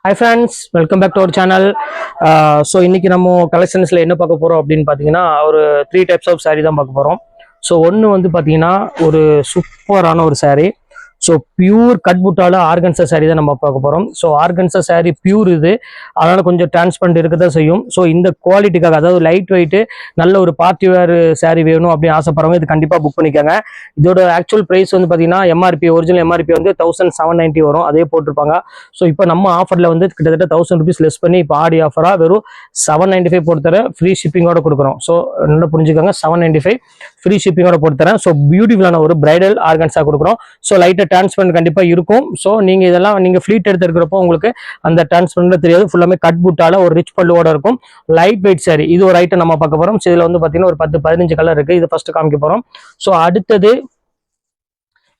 Hi friends, welcome back to our channel. So இன்னைக்கு நம்ம கலெக்ஷன்ஸ்ல என்ன பார்க்க போறோம் அப்படின்னு பாத்தீங்கன்னா ஒரு 3 types of saree தான் பார்க்க போறோம். ஸோ ஒன்று வந்து பாத்தீங்கன்னா ஒரு சூப்பரான ஒரு saree. ஸோ பியூர் கட் புட்டால ஆர்கன்சா saree தான் நம்ம பார்க்க போறோம். ஸோ ஆர்கன்சா saree பியூர் இது, அதனால கொஞ்சம் டிரான்ஸ்பரண்ட் இருக்க தான் செய்யும். ஸோ இந்த குவாலிட்டிக்காக, அதாவது லைட் வெயிட் நல்ல ஒரு பார்ட்டி வேர் saree வேணும் அப்படின்னு ஆசைப்படுறவங்க இது கண்டிப்பா புக் பண்ணிக்கோங்க. இதோட ஆக்சுவல் பிரைஸ் வந்து பாத்தீங்கன்னா எம்ஆர்பி, ஒரிஜினல் எம்ஆர்பி வந்து 1790 வரும், அதே போட்டிருப்பாங்க. ஸோ இப்போ நம்ம ஆஃபர்ல வந்து கிட்டத்தட்ட 1000 rupees லெஸ் பண்ணி இப்போ ஆடி ஆஃபரா வெறும் 795 போட்டு தரேன், ஃப்ரீ ஷிப்பிங்கோட கொடுக்குறோம். ஸோ நல்லா புரிஞ்சுக்கோங்க, 795 ஃப்ரீ ஷிப்பிங்கோட போட்டு தரேன். ஸோ பியூட்டிஃபுல்லான ஒரு பிரைடல் ஆர்கன்ஸா கொடுக்குறோம். ஸோ லைட்டா டிரான்ஸ்பரண்ட் கண்டிப்பா இருக்கும். ஸோ நீங்க இதெல்லாம் நீங்க ஃபிளீட் எடுத்துக்கிறப்போ உங்களுக்கு அந்த டிரான்ஸ்பரண்ட் தெரியாது, ஃபுல்லாமே கட் புட்டால ஒரு ரிச் பல்லுவோட இருக்கும். லைட் வெயிட் saree, இது ஒரு ஐட்டம் நம்ம பார்க்க போறோம். இதுல வந்து பாத்தீங்கன்னா ஒரு 10-15 கலர் இருக்கு, இது ஃபர்ஸ்ட் காமிக்க போறோம். ஸோ அடுத்தது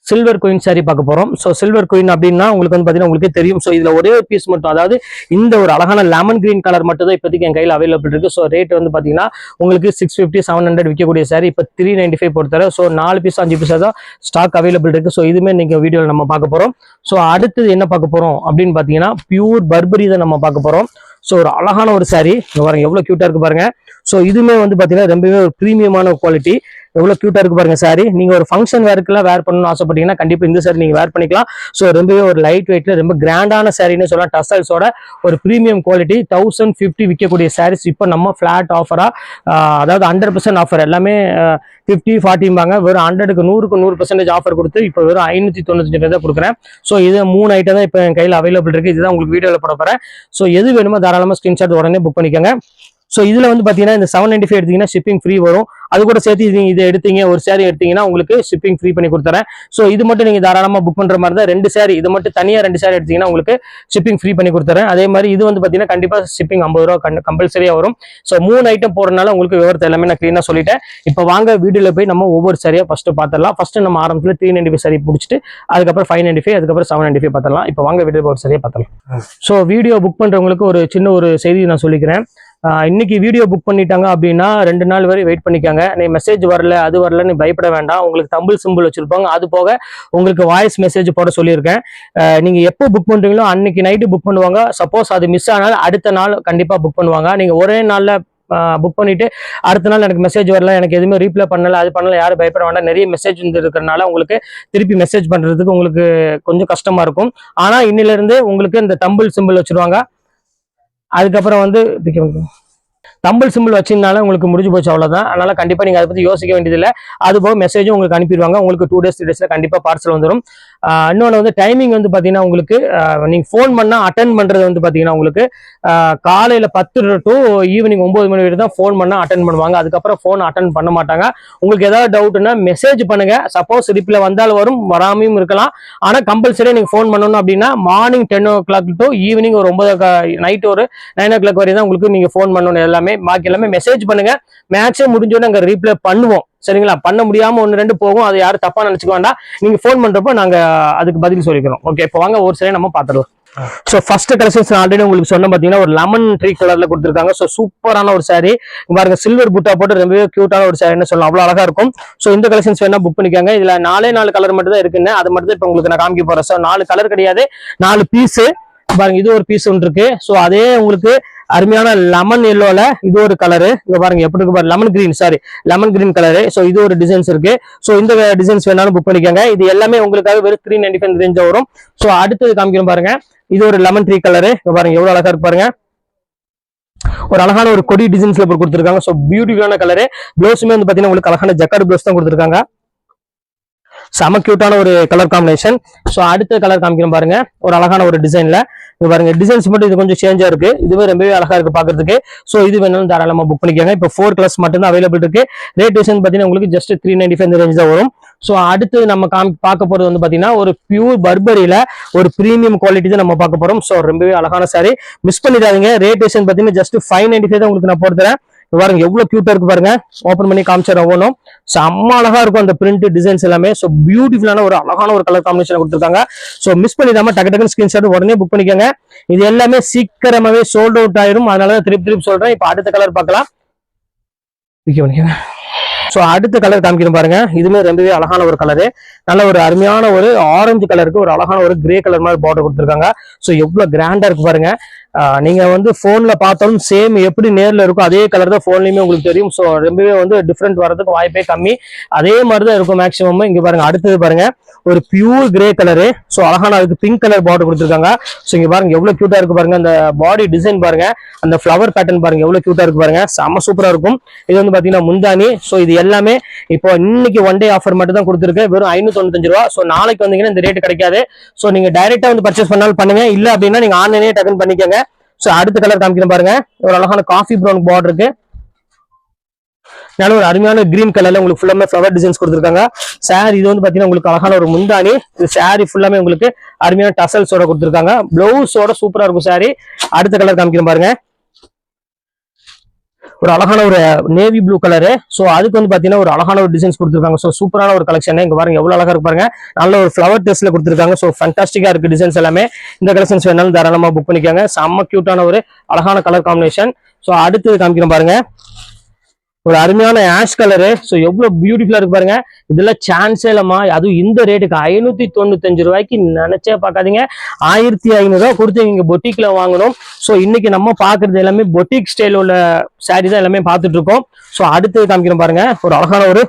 சில்வர் குயின் saree பார்க்க போறோம். ஸோ சில்வர் குயின் அப்படின்னா உங்களுக்கு வந்து பாத்தீங்கன்னா உங்களுக்கே தெரியும். ஸோ இதுல ஒரே ஒரு பீஸ் மட்டும், அதாவது இந்த ஒரு அழகான லெமன் கிரீன் கலர் மட்டும் தான் இப்போதைக்கு என் கையில் அவைலபிள் இருக்கு. ஸோ ரேட் வந்து பாத்தீங்கன்னா உங்களுக்கு 650-700 விற்கக்கூடிய saree இப்போ 395 போட்டு. ஸோ 4 பீஸ் 5 பீஸ் தான் ஸ்டாக் அவைலபிள் இருக்கு. ஸோ இதுமே நீங்க வீடியோவில் நம்ம பார்க்க போறோம். ஸோ அடுத்தது என்ன பார்க்க போறோம் அப்படின்னு பாத்தீங்கன்னா பியூர் பர்பரி தான் நம்ம பார்க்க போறோம். ஸோ ஒரு அழகான ஒரு saree பாருங்க, எவ்வளவு கியூட்டா இருக்கு பாருங்க. ஸோ இதுமே வந்து பாத்தீங்கன்னா ரொம்பவே ஒரு பிரீமியமான குவாலிட்டி, எவ்வளவு கியூட்டா இருக்கு பாருங்க saree. நீங்க ஒரு ஃபங்க்ஷன் வேர்க்குலாம் வேர் பண்ணணும்னு ஆசைப்பட்டீங்கன்னா கண்டிப்பா இந்த saree நீங்க வேர் பண்ணிக்கலாம். ஸோ ரொம்பவே ஒரு லைட் வெயிட்ல ரொம்ப கிராண்டான சாரின்னு சொல்லலாம். டசல்ஸோட ஒரு பிரீமியம் குவாலிட்டி 1050 விற்கக்கூடிய சாரீஸ் இப்போ நம்ம ஃபிளாட் ஆஃபரா, அதாவது 100% ஆஃபர், எல்லாமே 50-40 வெறும் 100க்கு 100% ஆஃபர் கொடுத்து இப்போ வெறும் 595 தான் கொடுக்குறேன். ஸோ இது 3 ஐட்டம் தான் இப்போ என் கையில் அவைலபிள் இருக்கு. இதுதான் உங்களுக்கு வீடியோவில் போட போறேன். ஸோ எது வேணுமோ தாராளமாக ஸ்கிரீன்ஷாட் உடனே புக் பண்ணிக்கோங்க. ஸோ இதுல வந்து பாத்தீங்கன்னா இந்த 795 எடுத்தீங்கன்னா ஷிப்பிங் ஃப்ரீ வரும். அது கூட சேர்த்து நீங்க இதை எடுத்தீங்க, ஒரு saree எடுத்தீங்கன்னா உங்களுக்கு ஷிப்பிங் ஃப்ரீ பண்ணி கொடுத்துறேன். ஸோ இது மட்டும் நீங்க தாராளமா புக் பண்ற மாதிரி தான். 2 saree, இது மட்டும் தனியா 2 saree எடுத்தீங்கன்னா உங்களுக்கு ஷிப்பிங் ஃப்ரீ பண்ணி கொடுத்துறேன். அதே மாதிரி இது வந்து பாத்தீங்கன்னா கண்டிப்பா ஷிப்பிங் 50 ரூபா கம்பல்சரியா வரும். ஸோ 3 ஐட்டம் போறதுனால உங்களுக்கு விவரத்தை எல்லாமே நான் கிளீனா சொல்லிட்டேன். இப்போ வாங்க வீடியோல போய் நம்ம ஒவ்வொரு சாரியா ஃபர்ஸ்ட் பார்த்துடலாம். ஃபர்ஸ்ட் நம்ம ஆரம்பத்துல 395 saree முடிச்சுட்டு அதுக்கப்புறம் 595, அதுக்கப்புறம் 795 பார்த்துடலாம். இப்போ வாங்க வீடியோ ஒரு சரியா பார்த்துடலாம். ஸோ வீடியோ புக் பண்றவங்களுக்கு ஒரு சின்ன ஒரு செய்தி நான் சொல்லிக்கிறேன். இன்னைக்கு வீடியோ புக் பண்ணிட்டாங்க அப்படின்னா 2 நாள் வரை வெயிட் பண்ணிக்காங்க. நீ மெசேஜ் வரல, அது வரல, நீ பயப்பட வேண்டாம். உங்களுக்கு தம்பிள் சிம்பிள் வச்சிருப்பாங்க, அது போக உங்களுக்கு வாய்ஸ் மெசேஜ் போட சொல்லியிருக்கேன். நீங்க எப்போ புக் பண்றீங்களோ அன்னைக்கு நைட்டு புக் பண்ணுவாங்க. சப்போஸ் அது மிஸ் ஆனாலும் அடுத்த நாள் கண்டிப்பா புக் பண்ணுவாங்க. நீங்க ஒரே நாள்ல புக் பண்ணிட்டு அடுத்த நாள் எனக்கு மெசேஜ் வரல, எனக்கு எதுவுமே ரீப்ளை பண்ணல, அது பண்ணல, யாரும் பயப்பட வேண்டாம். நிறைய மெசேஜ் வந்து இருக்கிறதுனால உங்களுக்கு திருப்பி மெசேஜ் பண்றதுக்கு உங்களுக்கு கொஞ்சம் கஷ்டமா இருக்கும். ஆனா இன்னில இருந்து உங்களுக்கு இந்த தம்பிள் சிம்பிள் வச்சிருவாங்க. அதுக்கப்புறம் வந்து தம்பிள் சிம்பிள் வச்சிருந்தாலும் உங்களுக்கு முடிஞ்சு போச்சு, அவ்வளவுதான். அதனால கண்டிப்பா நீங்க அதை பத்தி யோசிக்க வேண்டியதில்லை. அது போக மெசேஜும் உங்களுக்கு அனுப்பிடுவாங்க. உங்களுக்கு 2 days 3 daysல கண்டிப்பா பார்சல் வந்துடும். இன்னொன்று வந்து டைமிங் வந்து பாத்தீங்கன்னா உங்களுக்கு நீங்க ஃபோன் பண்ணா அட்டன் பண்றது வந்து பாத்தீங்கன்னா உங்களுக்கு காலையில 10 to ஈவினிங் 9 மணி வரை தான் ஃபோன் பண்ணா அட்டன் பண்ணுவாங்க. அதுக்கப்புறம் ஃபோன் அட்டன் பண்ண மாட்டாங்க. உங்களுக்கு ஏதாவது டவுட்னா மெசேஜ் பண்ணுங்க. சப்போஸ் ரிப்ளை வந்தாலும் வரும், வராமையும் இருக்கலாம். ஆனா கம்பல்சரியா நீங்க ஃபோன் பண்ணணும் அப்படின்னா மார்னிங் 10 o'clock to ஈவினிங் ஒரு 9 நைட் ஒரு 9 o'clock வரை தான் உங்களுக்கு நீங்க ஃபோன் பண்ணணும். எல்லாமே பாக்கி எல்லாமே மெசேஜ் பண்ணுங்க. மேட்சே முடிஞ்சோன்னு அங்க ரீப்ளை பண்ணுவோம், சரிங்களா? பண்ண முடியாம 1-2 போகும், அது யாரும் தப்பா நினைச்சுக்க வேண்டாம். நீங்க ஃபோன் பண்றப்போ நாங்க அதுக்கு பதில் சொல்லிக்கிறோம். ஓகே, இப்போ வாங்க ஒரு சரியா நம்ம பார்த்துடலாம். ஸோ ஃபர்ஸ்ட் கலெக்ஷன்ஸ் ஆல்ரெடி உங்களுக்கு சொன்ன பாத்தீங்கன்னா ஒரு லெமன் ட்ரீ கலர்ல கொடுத்துருக்காங்க. ஸோ சூப்பரான ஒரு saree பாருங்க, சில்வர் புட்டா போட்டு ரொம்பவே கியூட்டான ஒரு saree சொல்லலாம், அவ்வளவு அழகா இருக்கும். ஸோ இந்த கலெக்ஷன்ஸ் வேணா புக் பண்ணிக்காங்க. இதுல 4 கலர் மட்டும் தான் இருக்குன்னு, அது மட்டும் தான் இப்போ உங்களுக்கு நான் காமிக்க போறேன். ஸோ 4 கலர் கிடையாது, 4 பீஸ் பாருங்க. இது ஒரு பீஸ் ஒன்று இருக்கு. ஸோ அதே உங்களுக்கு அருமையான லெமன் எல்லோல இது ஒரு கலரு, இங்க பாருங்க எப்படி இருக்கு பாருங்க, lemon green, sorry lemon green colour. So இது ஒரு டிசைன்ஸ் இருக்கு. ஸோ இந்த டிசைன்ஸ் வேணாலும் புக் பண்ணிக்கோங்க. இது எல்லாமே உங்களுக்காக வெறும் 395 ரேஞ்சா வரும். ஸோ அடுத்தது காமிக்கிறோம் பாருங்க, இது ஒரு லெமன் ட்ரீ கலரு, பாருங்க எவ்வளவு அழகா இருக்கு பாருங்க. ஒரு அழகான ஒரு கொடி டிசைன்ஸ்ல கொடுத்துருக்காங்க. ஸோ பியூட்டிஃபுல்லான கலரு. ப்ளவுஸுமே வந்து பாத்தீங்கன்னா உங்களுக்கு அழகான ஜக்கார்ட் ப்ளவுஸ் தான் கொடுத்துருக்காங்க. செம கியூட்டான ஒரு கலர் காம்பினேஷன். ஸோ அடுத்த கலர் காமிக்கிறோம் பாருங்க, ஒரு அழகான ஒரு டிசைன்ல இது பாருங்க. டிசைன்ஸ் மட்டும் இது கொஞ்சம் சேஞ்சா இருக்கு, இதுவே ரொம்பவே அழகா இருக்கு பாக்குறதுக்கு. ஸோ இது வேணாலும் தாராளமா புக் பண்ணிக்கோங்க. இப்போ 4 கலர்ஸ் மட்டும் தான் அவைலபிள் இருக்கு. ரேட் டிசைன் பாத்தீங்கன்னா உங்களுக்கு ஜஸ்ட் 395 ரேஞ்ச் தான் வரும். ஸோ அடுத்து நம்ம பார்க்க போறது வந்து பாத்தீங்கன்னா ஒரு பியூர் பர்பரியில ஒரு பிரீமியம் குவாலிட்டி தான் நம்ம பார்க்க போறோம். ஸோ ரொம்பவே அழகான saree, மிஸ் பண்ணிடாதீங்க. ரேட் டிசைன் பாத்தீங்கன்னா ஜஸ்ட் 595 தான் உங்களுக்கு நான் போட்டுறேன். பாருங்க எவ்வளவு கியூட்டா இருக்கு பாருங்க. ஓபன் பண்ணி காமிச்சா ஒவ்வொன்றும் செம்ம அழகா இருக்கும் அந்த பிரிண்ட் டிசைன்ஸ் எல்லாமே. ஸோ பியூட்டிஃபுல்லான ஒரு அழகான ஒரு கலர் காம்பினேஷன் கொடுத்துருக்காங்க. ஸோ மிஸ் பண்ணிடாம டக்கு டக்குன்னு ஸ்கிரீன்ஷாட் உடனே புக் பண்ணிக்கோங்க. இது எல்லாமே சீக்கிரமாவே சோல்ட் அவுட் ஆயிரும், அதனால திருப்பி சொல்றேன். இப்போ அடுத்த கலர் பார்க்கலாம். ஸோ அடுத்த கலர் காமிக்கிறேன் பாருங்க. இதுமே ரொம்பவே அழகான ஒரு கலரு, நல்ல ஒரு அருமையான ஒரு ஆரஞ்சு கலருக்கு ஒரு அழகான ஒரு கிரே கலர் மாதிரி பார்டர் கொடுத்துருக்காங்க. ஸோ எவ்வளவு கிராண்டா இருக்கு பாருங்க. நீங்க வந்து போன்ல பார்த்தாலும் சேம் எப்படி நேர்ல இருக்கும் அதே கலர் தான் போன்லயுமே உங்களுக்கு தெரியும். ஸோ ரொம்பவே வந்து டிஃப்ரெண்ட் வரதுக்கு வாய்ப்பே கம்மி, அதே மாதிரி தான் இருக்கும் மேக்ஸிமம். இங்க பாருங்க அடுத்தது பாருங்க ஒரு பியூர் கிரே கலரு. ஸோ அழகான அதுக்கு பிங்க் கலர் பார்டர் கொடுத்துருக்காங்க. ஸோ இங்க பாருங்க எவ்வளவு கியூட்டா இருக்கு பாருங்க. அந்த பாடி டிசைன் பாருங்க, அந்த ஃபிளவர் பேட்டர்ன் பாருங்க எவ்வளவு கியூட்டா இருக்கு பாருங்க. செம்ம சூப்பரா இருக்கும். இது வந்து பாத்தீங்கன்னா முந்தானி. ஸோ இது எல்லாமே இப்போ இன்னைக்கு ஒன் டே ஆஃபர் மட்டும் தான் கொடுத்துருக்கு, வெறும் 595 ரூபா. ஸோ நாளைக்கு வந்தீங்கன்னா இந்த ரேட் கிடைக்காது. ஸோ நீங்க டைரக்டா வந்து பர்ச்சேஸ் பண்ணாலும் பண்ணுங்க, இல்ல அப்படின்னா நீங்க ஆன்லைனே டக்குன்னு பண்ணிக்கோங்க. ஸோ அடுத்த கலர் காமிக்கிறேன் பாருங்க. ஒரு அழகான காஃபி ப்ரௌன் பார்டர் இருக்கு, நல்ல ஒரு அருமையான கிரீன் கலர்ல உங்களுக்கு ஃபுல்லாமே ஃபிளவர் டிசைன்ஸ் கொடுத்துருக்காங்க. சாரி இது வந்து பாத்தீங்கன்னா உங்களுக்கு அழகான ஒரு முந்தானி. இது சாரி ஃபுல்லாமே உங்களுக்கு அருமையான டசல்ஸோட கொடுத்துருக்காங்க. பிளவுஸோட சூப்பரா இருக்கும் சாரி. அடுத்த கலர் காமிக்கிறேன் பாருங்க. ஒரு அழகான ஒரு நேவி ப்ளூ கலரு. ஸோ அதுக்கு வந்து பாத்தீங்கன்னா ஒரு அழகான ஒரு டிசைன்ஸ் கொடுத்துருக்காங்க. ஸோ சூப்பரான ஒரு கலெக்ஷன். இங்க பாருங்க எவ்வளவு அழகா இருக்கு பாருங்க. நல்ல ஒரு ஃபிளவர் டெஸ்ட்ல கொடுத்துருக்காங்க. ஸோ ஃபேண்டாஸ்டிக்கா இருக்கு டிசைன்ஸ் எல்லாமே. இந்த கலெக்ஷன்ஸ் வேணாலும் தாராளமா புக் பண்ணிக்கோங்க. செம்ம கியூட்டான ஒரு அழகான கலர் காம்பினேஷன். ஸோ அடுத்தது காமிக்கிறேன் பாருங்க, ஒரு அருமையான ஆஷ் கலரு. ஸோ எவ்வளவு பியூட்டிஃபுல்லா இருக்கு பாருங்க. இதெல்லாம் சான்ஸே இல்லமா, அதுவும் இந்த ரேட்டுக்கு 595 ரூபாய்க்கு நினைச்சே பார்க்காதீங்க. 1500 ரூபாய் கொடுத்து நீங்க பொட்டிக்ல வாங்கணும். ஸோ இன்னைக்கு நம்ம பாக்குறது எல்லாமே பொட்டிக் ஸ்டைல் உள்ள சாரி தான் எல்லாமே பார்த்துட்டு இருக்கோம். ஸோ அடுத்து காமிக்கிறோம் பாருங்க, ஒரு அழகான ஒரு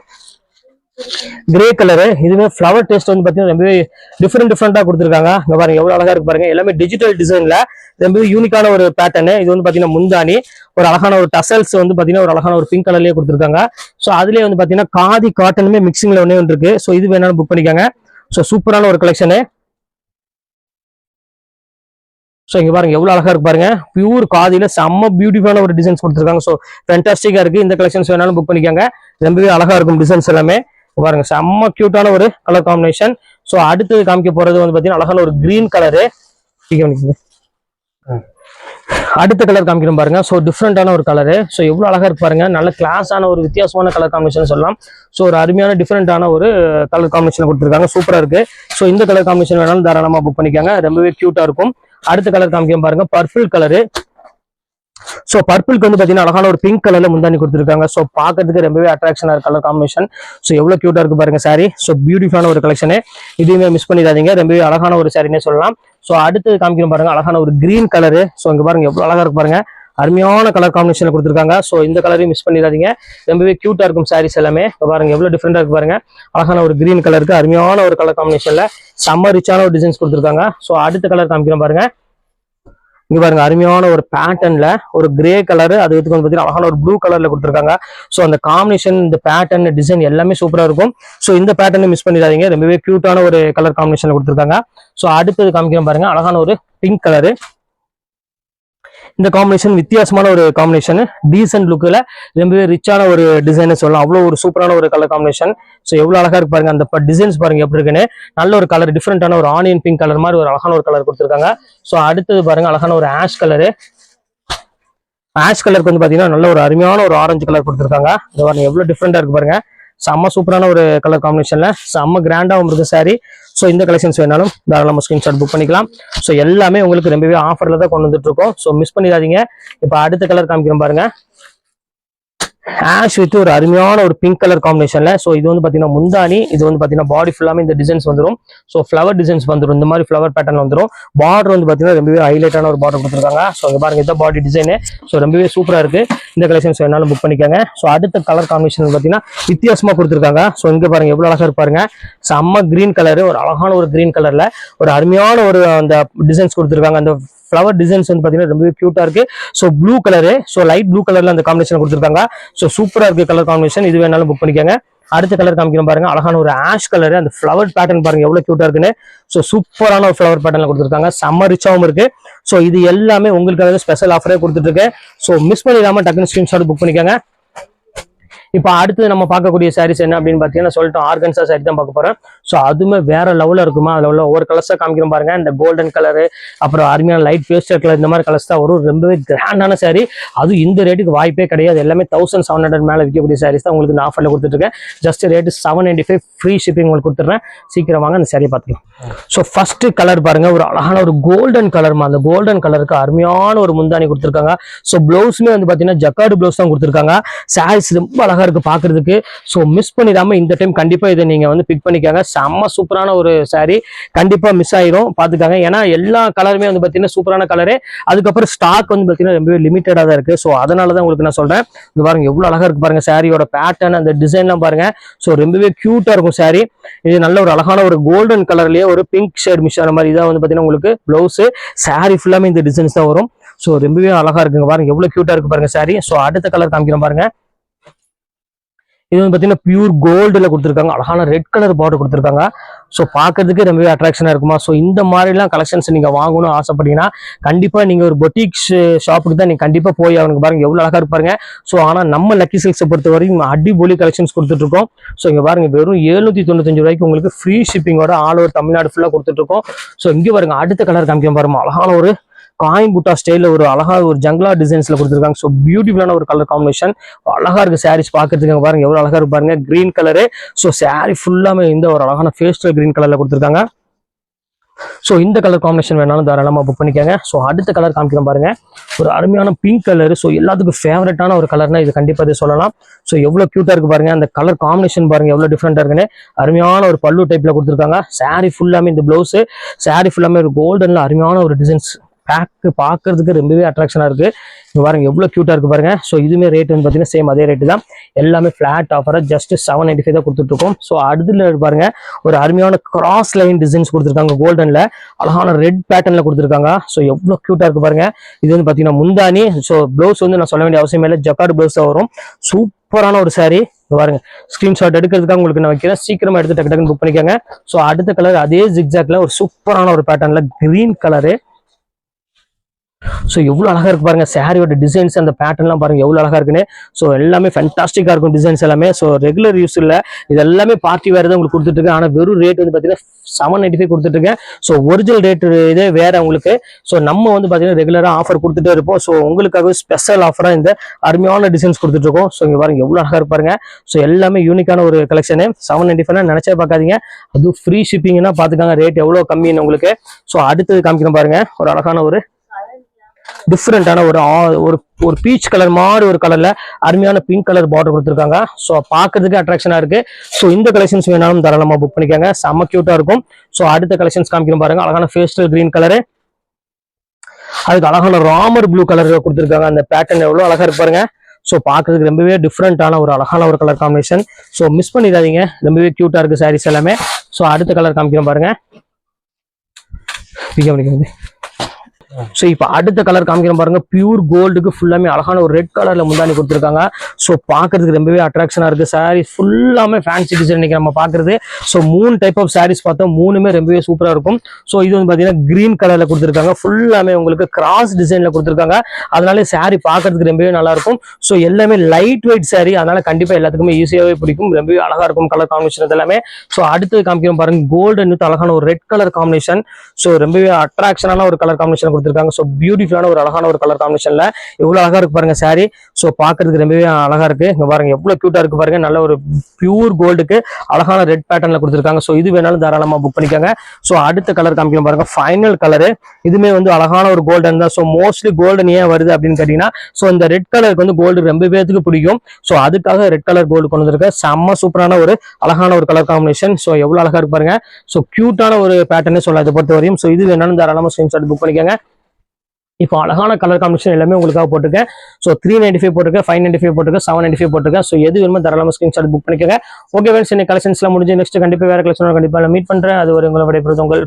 கிரே கலரு. இதுவே ஃபிளவர் டேஸ்ட் வந்து பாத்தீங்கன்னா ரொம்பவே டிஃப்ரெண்டா கொடுத்துருக்காங்க. இங்க பாருங்க எவ்வளவு அழகா இருக்கு பாருங்க. எல்லாமே டிஜிட்டல் டிசைன்ல ரொம்பவே யூனிக்கான ஒரு பேட்டர்னு. இது வந்து பாத்தீங்கன்னா முந்தானி. ஒரு அழகான ஒரு டசல்ஸ் வந்து பாத்தீங்கன்னா ஒரு அழகான ஒரு பிங்க் கலர்லயே கொடுத்துருக்காங்க. ஸோ அதுலயே வந்து பாத்தீங்கன்னா காதி காட்டனுமே மிக்சிங்ல ஒண்ணே ஒன்று இருக்கு. ஸோ இது வேணாலும் புக் பண்ணிக்கோங்க. ஸோ சூப்பரான ஒரு கலெக்ஷனு. ஸோ இங்க பாருங்க எவ்வளவு அழகா இருக்கு பாருங்க. பியூர் காதியில செம்ம பியூட்டிஃபுல்லான ஒரு டிசைன்ஸ் கொடுத்துருக்காங்க. ஸோ ஃபேண்டாஸ்டிக்கா இருக்கு. இந்த கலெக்ஷன்ஸ் வேணாலும் புக் பண்ணிக்கோங்க. ரொம்பவே அழகா இருக்கும் டிசைன்ஸ் எல்லாமே. பாருங்க செம்ம கியூட்டான ஒரு கலர் காம்பினேஷன். ஸோ அடுத்தது காமிக்க போறது வந்து பாத்தீங்கன்னா அழகான ஒரு கிரீன் கலரு. அடுத்த கலர் காமிக்கிறோம் பாருங்க. ஸோ டிஃப்ரெண்டான ஒரு கலரு. ஸோ எவ்வளவு அழகா இருக்கு பாருங்க. நல்ல கிளாஸான ஒரு வித்தியாசமான கலர் காம்பினேஷன் சொல்லலாம். ஸோ ஒரு அருமையான டிஃப்ரெண்டான ஒரு கலர் காம்பினேஷன் கொடுத்துருக்காங்க. சூப்பரா இருக்கு. ஸோ இந்த கலர் காம்பினேஷன் வேணாலும் தாராளமா புக் பண்ணிக்கோங்க. ரொம்பவே கியூட்டா இருக்கும். அடுத்த கலர் காமிக்கிறோம் பாருங்க, பர்பிள் கலரு. ஸோ பர்பிளுக்கு வந்து பாத்தீங்கன்னா அழகான ஒரு பிங்க் கலர்ல முந்தானி கொடுத்துருக்காங்க. ஸோ பாக்கிறதுக்கு ரொம்பவே அட்ராக்ஷனா இருக்கு கலர் காம்பினேஷன். ஸோ எவ்வளவு கியூட்டா இருக்கு பாருங்க சாரி. ஸோ பியூட்டிஃபுல்லான ஒரு கலெக்ஷனு. இதையுமே மிஸ் பண்ணிடாதீங்க, ரொம்பவே அழகான ஒரு சாரினே சொல்லலாம். ஸோ அடுத்தது காமிக்கிறோம் பாருங்க, அழகான ஒரு கிரீன் கலரு. ஸோ இங்க பாருங்க எவ்வளவு அழகா இருக்கு பாருங்க. அருமையான கலர் காம்பினேஷன் கொடுத்துருக்காங்க. ஸோ இந்த கலரையும் மிஸ் பண்ணிடாதீங்க, ரொம்பவே கியூட்டா இருக்கும் சாரீஸ் எல்லாமே. பாருங்க எவ்வளவு டிஃப்ரெண்டா இருக்கு பாருங்க. அழகான ஒரு கிரீன் கலருக்கு அருமையான ஒரு கலர் காம்பினேஷன்ல செம்ம ரிச்சான ஒரு டிசைன்ஸ் கொடுத்துருக்காங்க. ஸோ அடுத்த கலர் காமிக்கிறோம் பாருங்க. இங்க பாருங்க அருமையான ஒரு பேட்டர்ன்ல ஒரு கிரே கலர், அது வந்து பாத்தீங்கன்னா அழகான ஒரு ப்ளூ கலர்ல கொடுத்துருக்காங்க. ஸோ அந்த காம்பினேஷன், இந்த பேட்டர்ன், டிசைன் எல்லாமே சூப்பரா இருக்கும். ஸோ இந்த பேட்டர்னை மிஸ் பண்ணிடாதீங்க, ரொம்பவே கியூட்டான ஒரு கலர் காம்பினேஷன்ல கொடுத்துருக்காங்க. ஸோ அடுத்தது காமிக்கிறோம் பாருங்க, அழகான ஒரு பிங்க் கலரு. இந்த காம்பினேஷன் வித்தியாசமான ஒரு காம்பினேஷன், டீசென்ட் லுக்ல ரொம்பவே ரிச்சான ஒரு டிசைன் சொல்லலாம். அவ்வளவு ஒரு சூப்பரான ஒரு கலர் காம்பினேஷன். ஸோ எவ்வளவு அழகா இருக்கு பாருங்க. அந்த டிசைன்ஸ் பாருங்க எப்படி இருக்குன்னு. நல்ல ஒரு கலர், டிஃப்ரெண்டான ஒரு ஆனியன் பிங்க் கலர் மாதிரி ஒரு அழகான ஒரு கலர் கொடுத்துருக்காங்க. ஸோ அடுத்தது பாருங்க அழகான ஒரு ஆஷ் கலரு. ஆஷ் கலருக்கு வந்து பாத்தீங்கன்னா நல்ல ஒரு அருமையான ஒரு ஆரஞ்சு கலர் கொடுத்துருக்காங்க. இது பாருங்க எவ்வளவு டிஃப்ரெண்டா இருக்கு பாருங்க. செம்ம சூப்பரான ஒரு கலர் காம்பினேஷன்ல செம்ம கிராண்டாவும் இருக்கு சாரி. ஸோ இந்த கலெக்ஷன்ஸ் வேணாலும் தாராளமாக ஸ்கிரீன்ஷாட் புக் பண்ணிக்கலாம். ஸோ எல்லாமே உங்களுக்கு ரொம்பவே ஆஃபர்ல தான் கொண்டு வந்துட்டு இருக்கோம். ஸோ மிஸ் பண்ணிடாதீங்க. இப்போ அடுத்த கலர் காமிக்கிறோம் பாருங்க, ஆஷ் வித் ஒரு அருமையான ஒரு பிங்க் கலர் காம்பினேஷன்ல. ஸோ இது வந்து பாத்தீங்கன்னா முந்தானி. இது வந்து பாத்தீங்கன்னா பாடி ஃபுல்லாமே இந்த டிசைன்ஸ் வந்துடும். ஸோ ஃபிளவர் டிசைன்ஸ் வந்துடும், இந்த மாதிரி ஃபிளவர் பேட்டர்ன் வந்துடும். பார்டர் வந்து பாத்தீங்கன்னா ரொம்பவே ஹைலைட்டான ஒரு பார்டர் கொடுத்துருக்காங்க. ஸோ இங்க பாருங்க இந்த பாடி டிசைனு. ஸோ ரொம்பவே சூப்பரா இருக்கு. இந்த கலெக்ஷன்ஸ் வேணாலும் புக் பண்ணிக்கோங்க. ஸோ அடுத்த கலர் காம்பினேஷன் பாத்தீங்கன்னா வித்தியாசமா கொடுத்துருக்காங்க. ஸோ இங்க பாருங்க எவ்வளவு அழகா இருப்பாருங்க. செம்ம கிரீன் கலரு, ஒரு அழகான ஒரு கிரீன் கலர்ல ஒரு அருமையான ஒரு அந்த டிசைன்ஸ் கொடுத்துருக்காங்க. அந்த ஃபிளவர் டிசைன்ஸ் வந்து பாத்தீங்கன்னா ரொம்பவே கியூட்டா இருக்கு. So blue colour, so light blue கலர்ல அந்த காம்பினேஷன் கொடுத்துருக்காங்க. ஸோ சூப்பரா இருக்கு கலர் காம்பினேஷன். இது வேணாலும் புக் பண்ணிக்கோங்க. அடுத்த கலர் காமிக்கிறோம் பாருங்க, அழகான ஒரு ஆஷ் கலரு. அந்த ஃபிளவர் பேட்டர்ன் பாருங்க எவ்வளவு கியூட்டா இருக்குன்னு. ஸோ சூப்பரான ஒரு ஃபிளவர் பேட்டர்ல கொடுத்துருக்காங்க. செம்ம ரிச்சாவும் இருக்கு. ஸோ இது எல்லாமே உங்களுக்காக ஸ்பெஷல் ஆஃபரே கொடுத்துட்டு இருக்கேன். ஸோ மிஸ் பண்ணிடாம டக்குனு ஸ்கிரீன்ஷாட் புக் பண்ணிக்கோங்க. இப்போ அடுத்து நம்ம பார்க்கக்கூடிய சாரீஸ் என்ன அப்படின்னு பாத்தீங்கன்னா சொல்லிட்டு ஆர்கன்சா சாரி தான் பார்க்க போறோம். ஸோ அதுவுமே வேற லெவல்ல இருக்குமா. அதுல உள்ள ஒவ்வொரு கலர்ஸா காமிக்கிறோம் பாருங்க. இந்த கோல்டன் கலரு, அப்புறம் அருமையான லைட் பேஸ்டல் கலர், இந்த மாதிரி கலர்ஸ் தான் வரும். ரொம்பவே கிராண்டான சாரி. அது இந்த ரேட்டுக்கு வாய்ப்பே கிடையாது. எல்லாமே 1700 மேல விற்கக்கூடிய சாரீஸ் தான் உங்களுக்கு நான் ஆஃபர்ல கொடுத்துட்டு இருக்கேன். ஜஸ்ட் ரேட் 795, ஃப்ரீ ஷிப்பிங் உங்களுக்கு கொடுத்துறேன். சீக்கிரம் வாங்க அந்த சாரியை பார்த்துக்கலாம். ஸோ ஃபர்ஸ்ட் கலர் பாருங்க, ஒரு அழகான ஒரு கோல்டன் கலர்மா. அந்த கோல்டன் கலருக்கு அருமையான ஒரு முந்தானி கொடுத்துருக்காங்க. ஸோ பிளவுஸ்மே வந்து பாத்தீங்கன்னா ஜக்கார்டு பிளவுஸ் தான் கொடுத்துருக்காங்க. சாரீஸ் ரொம்ப அழகா அழகா இருக்கு பாக்குறதுக்கு. ஸோ மிஸ் பண்ணிடாம இந்த டைம் கண்டிப்பா இதை நீங்க வந்து பிக் பண்ணிக்காங்க. செம்ம சூப்பரான ஒரு saree, கண்டிப்பா மிஸ் ஆயிரும் பாத்துக்காங்க. ஏன்னா எல்லா கலருமே வந்து பாத்தீங்கன்னா சூப்பரான கலரு. அதுக்கப்புறம் ஸ்டாக் வந்து பாத்தீங்கன்னா ரொம்பவே லிமிட்டடா தான் இருக்கு. ஸோ அதனாலதான் உங்களுக்கு நான் சொல்றேன். இது பாருங்க எவ்வளவு அழகா இருக்கு பாருங்க சாரியோட பேட்டர்ன், அந்த டிசைன்லாம் பாருங்க. ஸோ ரொம்பவே கியூட்டா இருக்கும் saree. இது நல்ல ஒரு அழகான ஒரு கோல்டன் கலர்லயே ஒரு பிங்க் ஷேட் மிஷ் ஆன மாதிரி இதான் வந்து பாத்தீங்கன்னா உங்களுக்கு பிளவுஸ். saree ஃபுல்லாமே இந்த டிசைன்ஸ் தான் வரும். ஸோ ரொம்பவே அழகா இருக்குங்க பாருங்க, எவ்வளவு கியூட்டா இருக்கு பாருங்க saree. ஸோ அடுத்த கலர் காமிக்கிறேன் பாருங்க. இது வந்து பாத்தீங்கன்னா பியூர் கோல்டுல கொடுத்துருக்காங்க, அழகான ரெட் கலர் பார்டர் கொடுத்துருக்காங்க. ஸோ பாக்குறதுக்கு ரொம்பவே அட்ராக்ஷனா இருக்குமா. ஸோ இந்த மாதிரிலாம் கலெக்ஷன்ஸ் நீங்க வாங்கணும்னு ஆசைப்பட்டீங்கன்னா கண்டிப்பா நீங்க ஒரு பொட்டிக் ஷாப்புக்கு தான் நீங்க கண்டிப்பா போய் அவனுக்கு பாருங்க எவ்வளவு அழகா இருப்பாருங்க. ஸோ ஆனா நம்ம லக்கி சில்க்ஸை பொறுத்த வரைக்கும் அடிபொலி கலெக்ஷன்ஸ் கொடுத்துட்டு இருக்கோம். ஸோ இங்க பாருங்க வெறும் 795 ரூபாய்க்கு உங்களுக்கு ஃப்ரீ ஷிப்பிங்கோட ஆல் ஓவர் தமிழ்நாடு ஃபுல்லா கொடுத்துட்டு இருக்கோம். ஸோ இங்க பாருங்க அடுத்த கலர் காமிக்க பாருங்க, அழகான ஒரு காயின்புட்டா ஸ்டைல ஒரு அழகா ஒரு ஜங்லா டிசைன்ஸ்ல கொடுத்துருக்காங்க. ஸோ பியூட்டிஃபுல்லான ஒரு கலர் காம்பினேஷன், அழகா இருக்கு சாரீஸ் பாக்குறதுக்கு. பாருங்க எவ்வளவு அழகா இருக்கு பாருங்க, கிரீன் கலரு. ஸோ சாரி ஃபுல்லாமே இந்த ஒரு அழகான பேஸ்டல் கிரீன் கலர்ல கொடுத்துருக்காங்க. ஸோ இந்த கலர் காம்பினேஷன் வேணாலும் தாராளமா புக் பண்ணிக்கோங்க. ஸோ அடுத்த கலர் காமிக்கிறோம் பாருங்க, ஒரு அருமையான பிங்க் கலர். ஸோ எல்லாத்துக்கும் ஃபேவரட்டான ஒரு கலர்னா இது கண்டிப்பா இது சொல்லலாம். ஸோ எவ்வளவு கியூட்டா இருக்கு பாருங்க, அந்த கலர் காம்பினேஷன் பாருங்க எவ்வளவு டிஃப்ரெண்டா இருக்குன்னு. அருமையான ஒரு பல்லு டைப்ல கொடுத்துருக்காங்க. சாரி ஃபுல்லாமே இந்த பிளவுஸ், சாரி ஃபுல்லாமே ஒரு கோல்டன்ல அருமையான ஒரு டிசைன்ஸ் பேக் பாக்குறதுக்கு ரொம்பவே அட்ராக்ஷனா இருக்கு. இங்க பாருங்க எவ்வளவு கியூட்டா இருக்கு பாருங்க. ஸோ இதுமே ரேட் வந்து பாத்தீங்கன்னா சேம் அதே ரேட்டு தான். எல்லாமே பிளாட் ஆஃபரா ஜஸ்ட் 795 தான் கொடுத்துட்டு இருக்கோம். ஸோ அடுத்துல பாருங்க ஒரு அருமையான கிராஸ் லைன் டிசைன்ஸ் கொடுத்துருக்காங்க, கோல்டன்ல அழகான ரெட் பேட்டர்ன்ல கொடுத்துருக்காங்க. ஸோ எவ்வளவு கியூட்டா இருக்கு பாருங்க. இது வந்து பாத்தீங்கன்னா முந்தானி. ஸோ பிளவுஸ் வந்து நான் சொல்ல வேண்டிய அவசியம் இல்லை, ஜக்கார்டு பிளவுஸ் தான் வரும். சூப்பரான ஒரு saree. பாருங்க ஸ்கிரீன்ஷாட் எடுக்கிறதுக்காக உங்களுக்கு நான் வைக்கிறேன், சீக்கிரமா எடுத்து டக்கு டக்குன்னு புக் பண்ணிக்கோங்க. ஸோ அடுத்த கலர் அதே ஜிக்ஜாக்ல ஒரு சூப்பரான ஒரு பேட்டர்ன்ல கிரீன் கலரு. ஸோ எவ்வளவு அழகா இருக்கு பாருங்க சாரியோட டிசைன்ஸ், அந்த பேட்டர்ன்லாம் பாருங்க எவ்வளவு அழகா இருக்குன்னு. ஸோ எல்லாமே ஃபேண்டாஸ்டிக்கா இருக்கும் டிசைன்ஸ் எல்லாமே. ஸோ ரெகுலர் யூஸ் இல்ல, இது எல்லாமே பார்ட்டி வேற தான் உங்களுக்கு கொடுத்துட்டு இருக்கேன். ஆனா வெறும் ரேட் வந்து பாத்தீங்கன்னா 795 கொடுத்துட்டு இருக்கேன். ஸோ ஒரிஜினல் ரேட் இதே வேற உங்களுக்கு. ஸோ நம்ம வந்து பாத்தீங்கன்னா ரெகுலரா ஆஃபர் கொடுத்துட்டே இருப்போம். ஸோ உங்களுக்காக ஸ்பெஷல் ஆஃபரா இந்த அருமையான டிசைன்ஸ் கொடுத்துட்டு இருக்கோம். ஸோ இங்க பாருங்க எவ்வளவு அழகா இருப்பாருங்க. ஸோ எல்லாமே யூனிக்கான ஒரு கலெக்ஷன். 795 நினைச்சே பார்க்காதீங்க, அது ஃப்ரீ ஷிப்பிங்னா பாத்துக்காங்க ரேட் எவ்வளவு கம்மின்னு உங்களுக்கு. ஸோ அடுத்தது காமிக்கிறோம் பாருங்க, ஒரு அழகான ஒரு டிஃப்ரெண்டான ஒரு பீச் கலர் மாதிரி ஒரு கலர்ல அருமையான பிங்க் கலர் பார்டர் கொடுத்துருக்காங்க. ஸோ பாக்குறதுக்கு அட்ராக்ஷனா இருக்கு. ஸோ இந்த கலெக்ஷன்ஸ் வேணாலும் தாராளமா புக் பண்ணிக்கோங்க, செம்ம கியூட்டா இருக்கும். ஸோ அடுத்த கலெக்ஷன்ஸ் காமிக்கிறோம் பாருங்க, அழகான பேஸ்டல் கிரீன் கலரு, அதுக்கு அழகான ராமர் ப்ளூ கலர் கொடுத்துருக்காங்க. அந்த பேட்டர்ன் எவ்வளவு அழகா இருக்கு பாருங்க. ஸோ பாக்குறதுக்கு ரொம்பவே டிஃப்ரெண்டான ஒரு அழகான ஒரு கலர் காம்பினேஷன். ஸோ மிஸ் பண்ணிடாதீங்க, ரொம்பவே கியூட்டா இருக்கு சாரீஸ் எல்லாமே. ஸோ அடுத்த கலர் காமிக்கிறோம் பாருங்க. ஸோ இப்போ அடுத்த கலர் காமிக்கிறோம் பாருங்க, பியூர் கோல்டுக்கு ஃபுல்லாமே அழகான ஒரு ரெட் கலர்ல முந்தானி கொடுத்துருக்காங்க. ஸோ பாக்குறதுக்கு ரொம்பவே அட்ராக்ஷனா இருக்கு. சாரீஸ் ஃபுல்லாமே ஃபேன்சி டிசைன் இன்னைக்கு நம்ம பாக்குறது. ஸோ 3 டைப் ஆஃப் சாரீஸ் பார்த்தோம், 3மே ரொம்பவே சூப்பரா இருக்கும். ஸோ இது வந்து பாத்தீங்கன்னா கிரீன் கலர்ல கொடுத்துருக்காங்க, ஃபுல்லாமே உங்களுக்கு கிராஸ் டிசைன்ல கொடுத்துருக்காங்க. அதனால சாரீ பாக்குறதுக்கு ரொம்பவே நல்லா இருக்கும். ஸோ எல்லாமே லைட் வெயிட் சாரீ, அதனால கண்டிப்பா எல்லாத்துக்குமே ஈஸியாவே பிடிக்கும், ரொம்பவே அழகா இருக்கும் கலர் காம்பினேஷன் எல்லாமே. ஸோ அடுத்து காமிக்கிறோம் பாருங்க, கோல்டன் வித் அழகான ஒரு ரெட் கலர் காம்பினேஷன். ஸோ ரொம்பவே அட்ராக்ஷனான ஒரு கலர் காம்பினேஷன் கொடுத்துருக்காங்க. ஸோ பியூட்டிஃபுல்லான ஒரு அழகான ஒரு கலர் காம்பினேஷன்ல எவ்வளவு அழகா இருக்கு பாருங்க சாரி. ஸோ பாக்குறதுக்கு ரொம்பவே அழகா இருக்கு. இங்க பாருங்க எவ்வளவு கியூட்டா இருக்கு பாருங்க, நல்ல ஒரு பியூர் கோல்டுக்கு அழகான ரெட் பேட்டர்ன்ல கொடுத்துருக்காங்க. ஸோ இது வேணாலும் தாராளமா புக் பண்ணிக்கோங்க. ஸோ அடுத்த கலர் காமிக்கிறோம் பாருங்க, ஃபைனல் கலரு. இதுமே வந்து அழகான ஒரு கோல்டன் தான். ஸோ மோஸ்ட்லி கோல்டன் ஏன் வருது அப்படின்னு கேட்டீங்கன்னா, ஸோ இந்த ரெட் கலருக்கு வந்து கோல்டு ரொம்ப பேருக்கு பிடிக்கும். ஸோ அதுக்காக ரெட் கலர் கோல்டு கொண்டு வந்திருக்க செம்ம சூப்பரான ஒரு அழகான ஒரு கலர் காம்பினேஷன். ஸோ எவ்வளவு அழகா இருக்கு பாருங்க. ஸோ கியூட்டான ஒரு பேட்டர்னே சொல்லலாம் இதை பொறுத்த வரையும். ஸோ இது வேணாலும் தாராளமா ஸ்கிரீன்ஷாட் புக் பண்ணிக்கோங்க. இப்போ அழகான கலர் காம்பினேஷன் எல்லாமே உங்களுக்காக போட்டுருக்கேன். ஸோ 395 போட்டுருக்கேன், 595 போட்டுருக்கேன், 795 போட்டுருக்கேன். ஸோ எது வேணுமோ தாராளமா ஸ்கிரீன்ஷாட் புக் பண்ணிக்கோங்க. ஓகே ஃப்ரெண்ட்ஸ், இந்த கலெக்ஷன்ஸ்லாம் முடிஞ்சு நெக்ஸ்ட் கண்டிப்பா வேற கலெக்ஷன் கண்டிப்பா மீட் பண்றேன். அது ஒரு உங்களை விடைபெறுவது உங்கள்